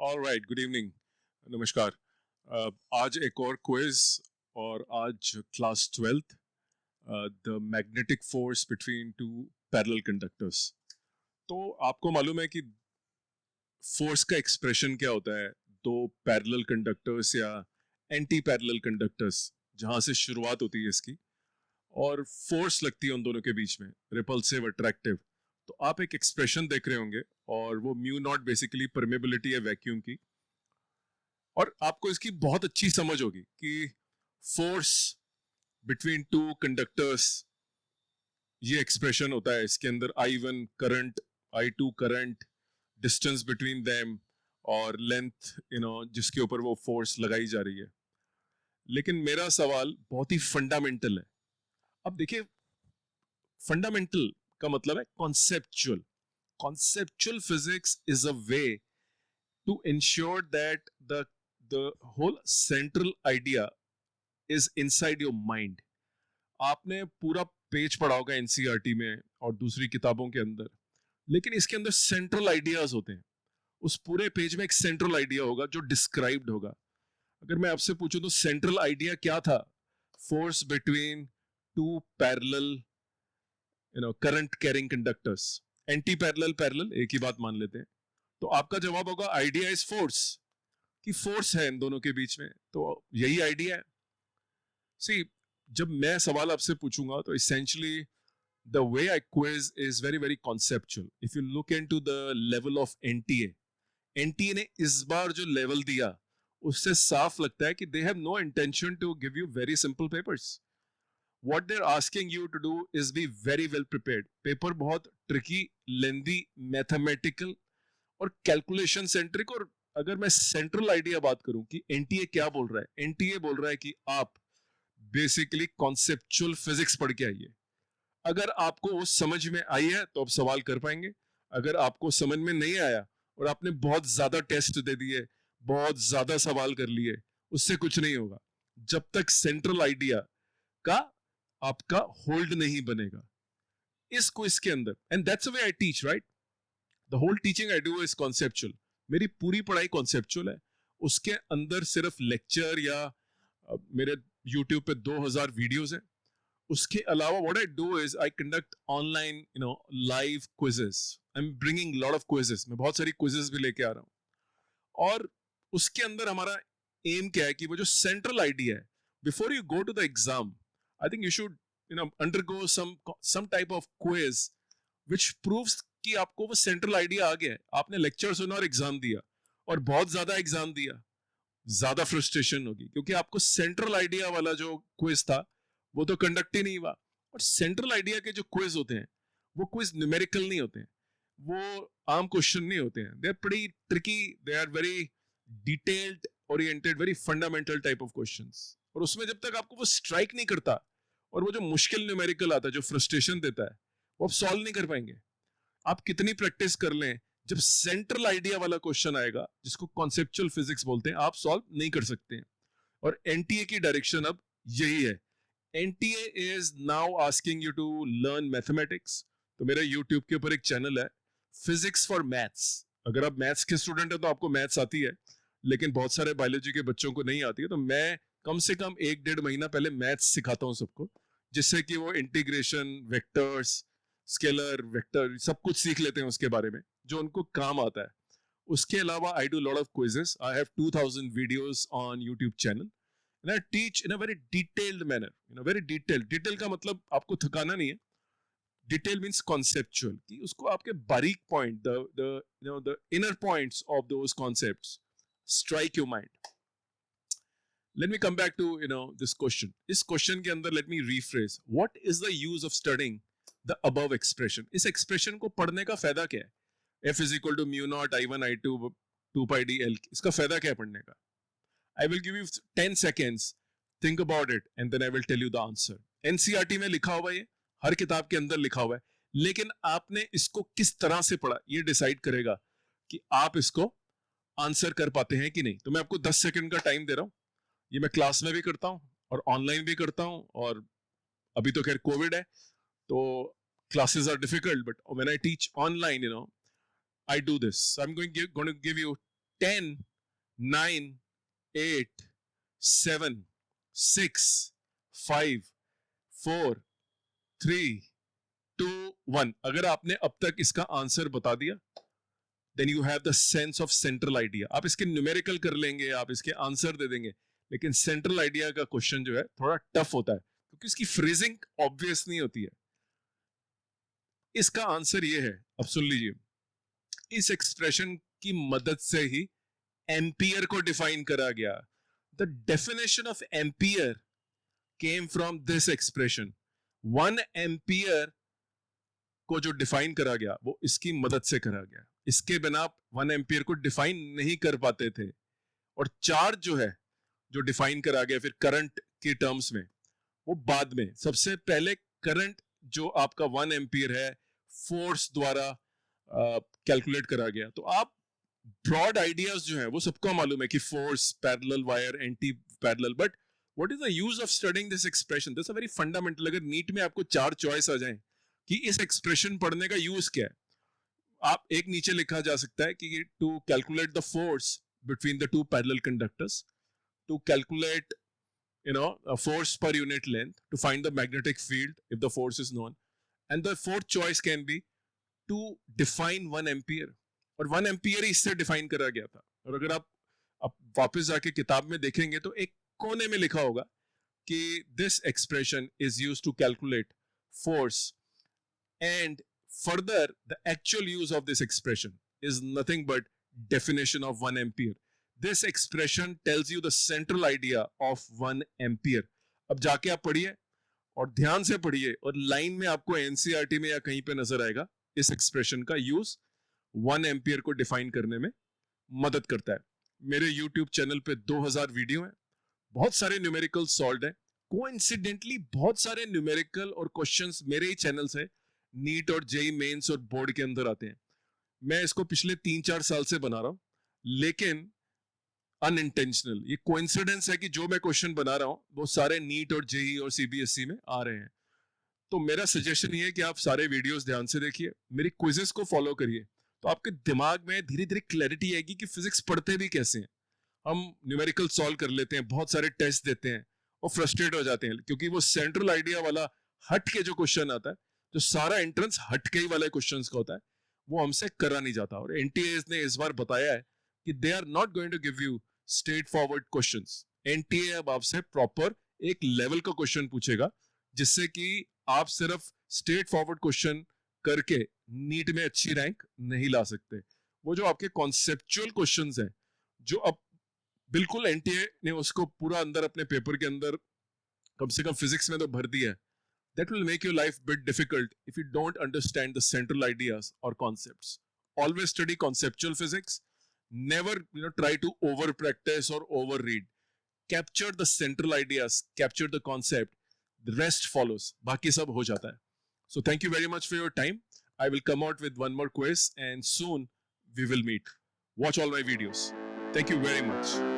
Alright, good evening, नमस्कार। आज एक और क्विज और आज class 12th, the magnetic force between two parallel conductors. तो आपको मालूम है कि फोर्स का एक्सप्रेशन क्या होता है दो पैरेलल कंडक्टर्स या एंटी पैरेलल कंडक्टर्स जहां से शुरुआत होती है इसकी और फोर्स लगती है उन दोनों के बीच में, रिपल्सिव अट्रैक्टिव। तो आप एक एक्सप्रेशन देख रहे होंगे और वो म्यू नॉट बेसिकली परमेबिलिटी है वैक्यूम की, और आपको इसकी बहुत अच्छी समझ होगी कि फोर्स बिटवीन टू कंडक्टर्स, ये एक्सप्रेशन होता है। इसके अंदर I1 current, I2 current, distance between them और लेंथ जिसके ऊपर वो फोर्स लगाई जा रही है। लेकिन मेरा सवाल बहुत ही फंडामेंटल है। अब देखिए, फंडामेंटल का मतलब है conceptual. Conceptual physics is a way to ensure that the whole central idea is inside your mind. आपने पूरा पेज पढ़ा होगा एनसीईआरटी में और दूसरी किताबों के अंदर, लेकिन इसके अंदर सेंट्रल आइडियाज होते हैं। उस पूरे पेज में एक सेंट्रल आइडिया होगा जो डिस्क्राइब्ड होगा। अगर मैं आपसे पूछूं तो सेंट्रल आइडिया क्या था? Force between two parallel current carrying conductors. Anti parallel parallel एक ही बात मान लेते हैं, तो आपका जवाब होगा आइडिया इज फोर्स, कि फोर्स है इन दोनों के बीच में। तो यही आइडिया है। सी, जब मैं सवाल आपसे पूछूंगा तो essentially the way I quiz is very very conceptual. If you look into the level of NTA ने इस बार जो लेवल दिया उससे साफ लगता है कि they have no intention to give you very simple papers. What they're asking you to do is be very well prepared. Paper बहुत tricky, lengthy, mathematical और कैलकुलेशन सेंट्रिक। और अगर मैं सेंट्रल आइडिया बात करूं कि एनटीए क्या बोल रहा है, एनटीए बोल रहा है कि आप बेसिकली कॉन्सेप्चुअल फिजिक्स पढ़ के आइए। अगर आपको वो समझ में आई है तो आप सवाल कर पाएंगे। अगर आपको समझ में नहीं आया और आपने बहुत ज्यादा टेस्ट दे दिए, बहुत ज्यादा सवाल कर लिए, उससे कुछ नहीं होगा जब तक सेंट्रल आइडिया का आपका होल्ड नहीं बनेगा इस क्विज के अंदर। And that's the way I teach, right? The whole teaching I do is conceptual. मेरी पूरी पढ़ाई कॉन्सेप्चुअल है। उसके अंदर सिर्फ लेक्चर या मेरे यूट्यूब पे 2000 वीडियोस हैं। उसके अलावा what I do is I conduct online live quizzes. I am bringing lot of quizzes. मैं बहुत सारी क्विजेस भी लेके आ रहा हूँ। और उसके अंदर हमारा एम क्या है कि वो जो सेंट्रल आइडिया है, before you go to the exam, I think you should undergo some type of quiz which proves कि आपको वो सेंट्रल आइडिया आ गया है। आपने लेक्चर सुना और एग्जाम दिया और बहुत ज्यादा एग्जाम दिया, ज्यादा फ्रस्ट्रेशन होगी क्योंकि आपको सेंट्रल आइडिया वाला जो क्विज था वो तो कंडक्ट ही नहीं हुआ। और सेंट्रल आइडिया के जो क्विज होते हैं वो क्विज न्यूमेरिकल नहीं होते हैं, वो आम क्वेश्चन नहीं होते हैं। They are pretty tricky, they are very detailed oriented, very fundamental type of questions. और उसमें जब तक आपको वो स्ट्राइक नहीं करता और वो जो मुश्किल न्यूमेरिकल आता है जो फ्रस्ट्रेशन देता है, वो आप सॉल्व नहीं कर पाएंगे। आप कितनी प्रैक्टिस कर लें, जब सेंट्रल आइडिया वाला क्वेश्चन आएगा जिसको कॉन्सेप्चुअल फिजिक्स बोलते हैं, आप सॉल्व नहीं कर सकते हैं। और एनटीए की डायरेक्शन अब यही है। NTA is now asking you to learn mathematics. तो मेरा यूट्यूब के ऊपर एक चैनल है, फिजिक्स फॉर मैथ्स। अगर आप मैथ्स के स्टूडेंट है तो आपको मैथ्स आती है, लेकिन बहुत सारे बायोलॉजी के बच्चों को नहीं आती है। तो मैं कम से कम 1-1.5 महीना पहले मैथ्स सिखाता हूँ सबको, जिससे कि वो इंटीग्रेशन, वेक्टर्स, स्केलर, वेक्टर सब कुछ सीख लेते हैं उसके बारे में जो उनको काम आता है। उसके अलावा I do lot of quizzes. I have 2000 videos on YouTube channel and I teach in a very detailed manner. Very detailed. Detail का मतलब आपको थकाना नहीं है। डिटेल मींस कॉन्सेप्चुअल, कि उसको आपके बारीक point, the inner points of those concepts strike your mind. Let me come back to this question. इस क्वेश्चन के अंदर let me rephrase. What is the use of studying the above expression? इस expression को पढ़ने का फायदा क्या है? F is equal to mu naught I1 I2 2 pi d L. इसका फायदा क्या है पढ़ने का? I will give you 10 seconds. Think about it and then I will tell you the answer. NCERT में लिखा हुआ है, हर किताब के अंदर लिखा हुआ है, लेकिन आपने इसको किस तरह से पढ़ा ये डिसाइड करेगा कि आप इसको आंसर कर पाते हैं कि नहीं। तो मैं आपको 10 सेकंड का टाइम दे रहा हूं। ये मैं क्लास में भी करता हूँ और ऑनलाइन भी करता हूँ। और अभी तो खैर कोविड है तो classes are difficult, but when I teach online I do this. I am going to give you 10, 9, 8, 7, 6, 5, 4, 3, 2, 1. अगर आपने अब तक इसका आंसर बता दिया, then you have the sense of central idea. आप इसके न्यूमेरिकल कर लेंगे, आप इसके आंसर दे देंगे, लेकिन सेंट्रल आइडिया का क्वेश्चन जो है थोड़ा टफ होता है क्योंकि इसकी फ्रेजिंग ऑब्वियस नहीं होती है. इसका आंसर ये है, अब सुन लीजिए. इस एक्सप्रेशन की मदद से ही एम्पियर को डिफाइन करा गया. The definition of ampere came from this expression. 1 ampere को जो डिफाइन करा गया वो इसकी मदद से करा गया. इसके बिना 1 एम्पियर को डिफाइन नहीं कर पाते थे. और चार्ज जो है जो डिफाइन करा गया फिर करंट के टर्म्स में, वो बाद में. सबसे पहले करंट जो आपका 1 एम्पियर है फोर्स द्वारा कैलकुलेट करा गया. तो आप ब्रॉड आइडियाज जो है वो सबको मालूम है कि force, parallel wire, anti parallel, but what is the use of studying this expression? This is very fundamental. अगर नीट में आपको 4 चॉइस आ जाए कि इस एक्सप्रेशन पढ़ने का यूज क्या है, आप एक नीचे लिखा जा सकता है कि to calculate the force between the 2 parallel conductors, to calculate force per unit length, to find the magnetic field if the force is known, and the fourth choice can be to define 1 ampere. और 1 ampere ही इससे define करा गया था. और अगर आप वापस जाके किताब में देखेंगे तो एक कोने में लिखा होगा कि this expression is used to calculate force, and further the actual use of this expression is nothing but definition of 1 ampere. This expression tells you the central idea of 1 ampere. अब जाके आप पढ़िए और ध्यान से पढ़िए और लाइन में आपको एनसीईआरटी में या कहीं पे नजर आएगा इस एक्सप्रेशन का यूज 1 एम्पियर को डिफाइन करने में मदद करता है. मेरे YouTube चैनल पे 2000 वीडियो हैं, बहुत सारे न्यूमेरिकल सॉल्व्ड हैं. कोइंसिडेंटली बहुत सारे न्यूमेरिकल और क्वेश्चंस मेरे ही चैनल से नीट और जेई मेंस और बोर्ड के अंदर आते हैं. मैं इसको पिछले 3-4 साल से बना रहा हूं, लेकिन अनइंटेंशनल ये कोइंसिडेंस है कि जो मैं क्वेश्चन बना रहा हूं वो सारे नीट और जेई और सीबीएसई में आ रहे हैं. तो मेरा सजेशन ये है कि आप सारे वीडियोस ध्यान से देखिए, मेरी क्विजेस को फॉलो करिए, तो आपके दिमाग में धीरे धीरे क्लैरिटी आएगी कि फिजिक्स पढ़ते भी कैसे हैं. हम न्यूमेरिकल सॉल्व कर लेते हैं, बहुत सारे टेस्ट देते हैं और फ्रस्ट्रेट हो जाते हैं क्योंकि वो सेंट्रल आइडिया वाला हट के जो क्वेश्चन आता है, जो सारा एंट्रेंस हट के ही वाले क्वेश्चन का होता है, वो हमसे करा नहीं जाता. और एनटीए ने इस बार बताया है कि they are not going to give you straightforward questions. NTA अब आपसे प्रॉपर एक लेवल का क्वेश्चन पूछेगा जिससे कि आप सिर्फ स्ट्रेट फॉरवर्ड क्वेश्चन करके नीट में अच्छी रैंक नहीं ला सकते. वो जो आपके कॉन्सेप्चुअल क्वेश्चंस हैं जो अब बिल्कुल एनटीए ने उसको पूरा अंदर अपने पेपर के अंदर कम से कम फिजिक्स में तो भर दिया है, that will make your life bit difficult if you don't understand the central ideas or concepts. Always study conceptual physics. Never try to over practice or over read. Capture the central ideas, capture the concept, the rest follows. बाकी सब हो जाता है. So thank you very much for your time. I will come out with one more quiz and soon we will meet. Watch all my videos. Thank you very much.